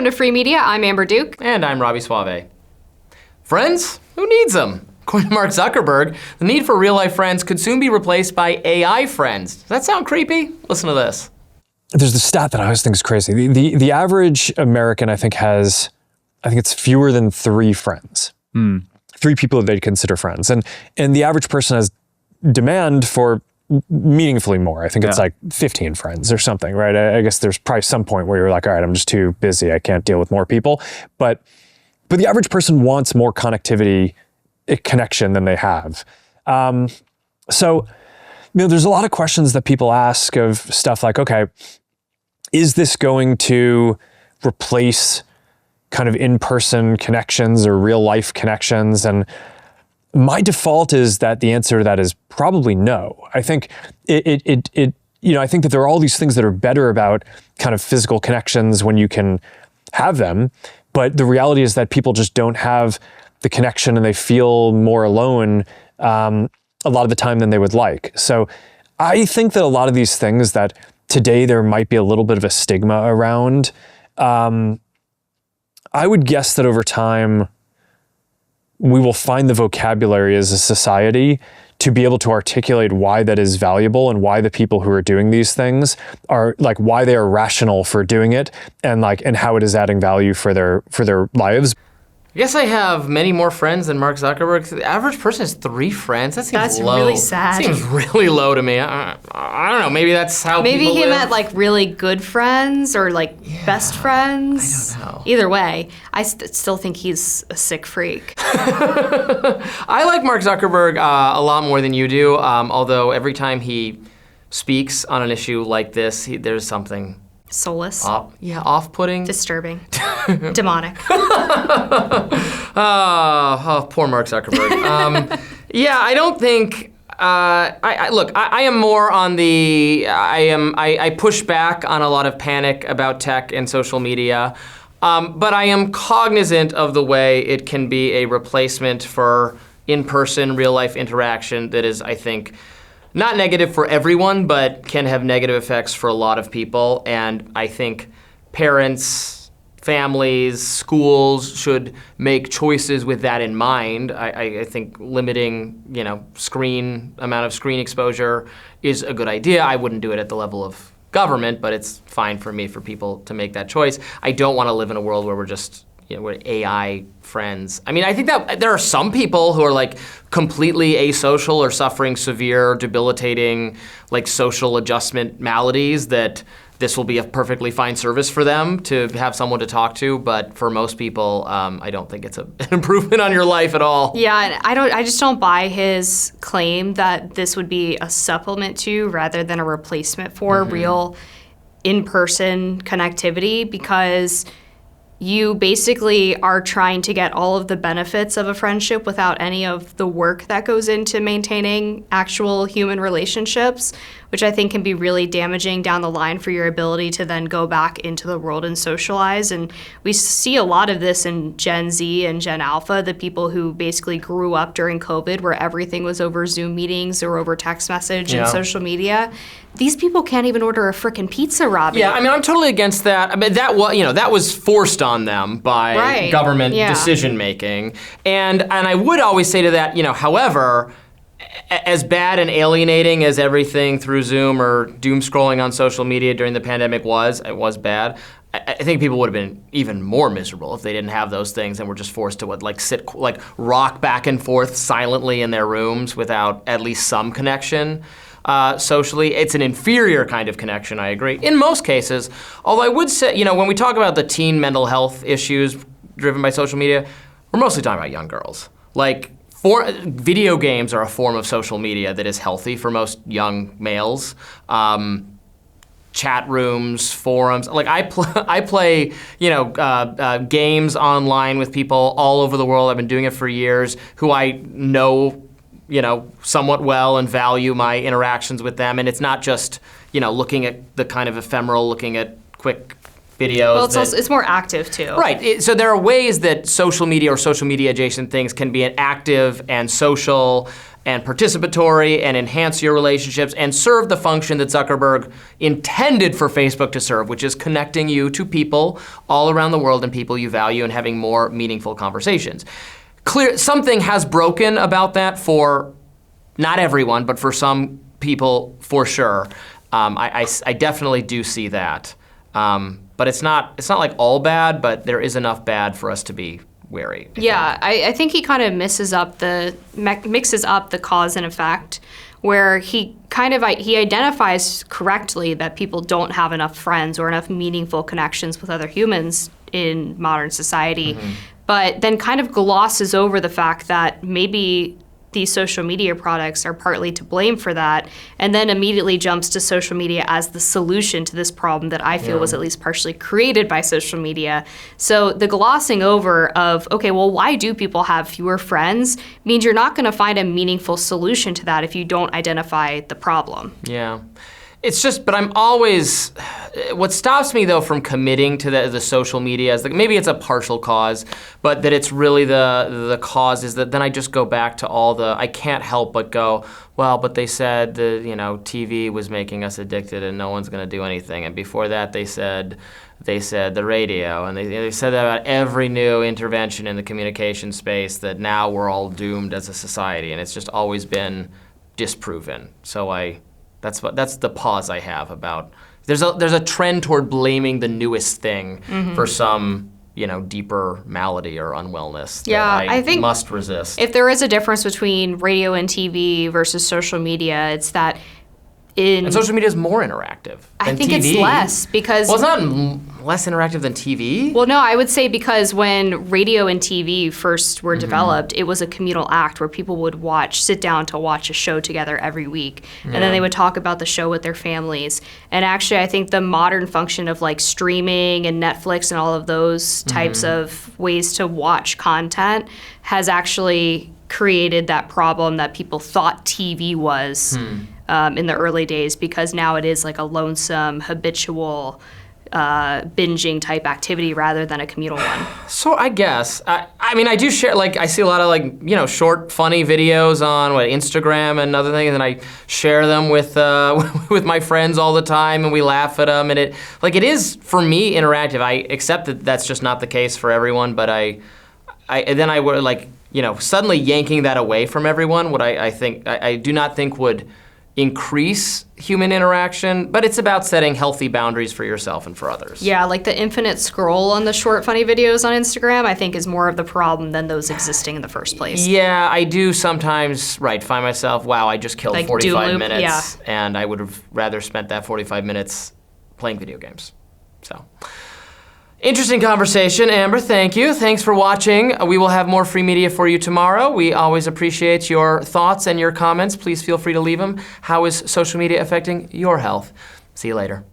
to Free Media. I'm Amber Duke. And I'm Robby Soave. Friends? Who needs them? According to Mark Zuckerberg, the need for real-life friends could soon be replaced by AI friends. Does that sound creepy? Listen to this. There's the stat that I always think is crazy. The average American, I think it's fewer than 3 friends. 3 people that they'd consider friends. And the average person has demand for meaningfully more. I think it's like 15 friends or something, right? I guess there's probably some point where you're like, all right, I'm just too busy. I can't deal with more people. But the average person wants more connectivity, connection than they have. So, there's a lot of questions that people ask of stuff like, okay, is this going to replace kind of in-person connections or real life connections? And my default is that the answer to that is probably no. I think I think that there are all these things that are better about kind of physical connections when you can have them, but the reality is that people just don't have the connection and they feel more alone a lot of the time than they would like. So I think that a lot of these things that today there might be a little bit of a stigma around, I would guess that over time we will find the vocabulary as a society to be able to articulate why that is valuable and why the people who are doing these things are like, why they are rational for doing it and how it is adding value for their lives. I guess I have many more friends than Mark Zuckerberg. The average person has 3 friends. That seems low. That's really sad. Seems really low to me. I don't know. Maybe that's how people live. Maybe he meant like really good friends or best friends. I don't know. Either way, I still think he's a sick freak. I like Mark Zuckerberg a lot more than you do, although every time he speaks on an issue like this, there's something Soulless. Off-putting. Disturbing. Demonic. Oh, poor Mark Zuckerberg. I don't think. I am more on the. I push back on a lot of panic about tech and social media, but I am cognizant of the way it can be a replacement for in-person, real-life interaction that is, I think, not negative for everyone, but can have negative effects for a lot of people. And I think parents, families, schools should make choices with that in mind. I think limiting, amount of screen exposure is a good idea. I wouldn't do it at the level of government, but it's fine for people to make that choice. I don't want to live in a world where we're just we're AI friends. I mean, I think that there are some people who are completely asocial or suffering severe, debilitating, social adjustment maladies that this will be a perfectly fine service for them to have someone to talk to. But for most people, I don't think it's an improvement on your life at all. Yeah, and I just don't buy his claim that this would be a supplement to rather than a replacement for real in-person connectivity, because you basically are trying to get all of the benefits of a friendship without any of the work that goes into maintaining actual human relationships, which I think can be really damaging down the line for your ability to then go back into the world and socialize. And we see a lot of this in Gen Z and Gen Alpha, the people who basically grew up during COVID where everything was over Zoom meetings or over text message and social media. These people can't even order a frickin' pizza, Robby. Yeah, I mean, I'm totally against that. I mean, that was forced on them by government decision making. And I would always say to that, however, as bad and alienating as everything through Zoom or doom scrolling on social media during the pandemic it was bad. I think people would have been even more miserable if they didn't have those things and were just forced to rock back and forth silently in their rooms without at least some connection. Socially, it's an inferior kind of connection, I agree, in most cases. Although I would say, when we talk about the teen mental health issues driven by social media, we're mostly talking about young girls. Video games are a form of social media that is healthy for most young males. Chat rooms, forums. I play, games online with people all over the world. I've been doing it for years, who I know somewhat well and value my interactions with them. And it's not just, looking at the kind of ephemeral, looking at quick videos. Well, it's more active too. Right. So there are ways that social media or social media adjacent things can be an active and social and participatory and enhance your relationships and serve the function that Zuckerberg intended for Facebook to serve, which is connecting you to people all around the world and people you value and having more meaningful conversations. Something has broken about that for not everyone, but for some people for sure. I definitely do see that. But it's not like all bad, but there is enough bad for us to be wary. I think he kind of mixes up the cause and effect, where he identifies correctly that people don't have enough friends or enough meaningful connections with other humans in modern society, but then kind of glosses over the fact that maybe these social media products are partly to blame for that, and then immediately jumps to social media as the solution to this problem that I feel was at least partially created by social media. So the glossing over of, okay, well, why do people have fewer friends means you're not going to find a meaningful solution to that if you don't identify the problem. Yeah. It's just, but I'm always, what stops me though from committing to the social media is, like, maybe it's a partial cause, but that it's really the cause is that then I just go back to I can't help but go, well, but they said the TV was making us addicted and no one's going to do anything. And before that they said the radio, and they said that about every new intervention in the communication space, that now we're all doomed as a society, and it's just always been disproven. So that's the pause I have about. There's a trend toward blaming the newest thing for some deeper malady or unwellness that I think must resist. If there is a difference between radio and TV versus social media, it's that and social media is more interactive than I think TV. It's less because... Well, it's not less interactive than TV. Well, no, I would say because when radio and TV first were developed, it was a communal act where people would sit down to watch a show together every week. And then they would talk about the show with their families. And actually, I think the modern function of like streaming and Netflix and all of those types of ways to watch content has actually created that problem that people thought TV was in the early days, because now it is like a lonesome, habitual, binging type activity rather than a communal one. So I guess, I mean, I do share, I see a lot of short, funny videos on Instagram and other things, and I share them with with my friends all the time, and we laugh at them, and it is, for me, interactive. I accept that that's just not the case for everyone, but I would suddenly yanking that away from everyone, what I do not think would increase human interaction, but it's about setting healthy boundaries for yourself and for others. Yeah, like the infinite scroll on the short, funny videos on Instagram, I think is more of the problem than those existing in the first place. Yeah, I do sometimes, find myself, wow, I just killed 45 minutes, and I would have rather spent that 45 minutes playing video games. So. Interesting conversation, Amber. Thank you. Thanks for watching. We will have more free media for you tomorrow. We always appreciate your thoughts and your comments. Please feel free to leave them. How is social media affecting your health? See you later.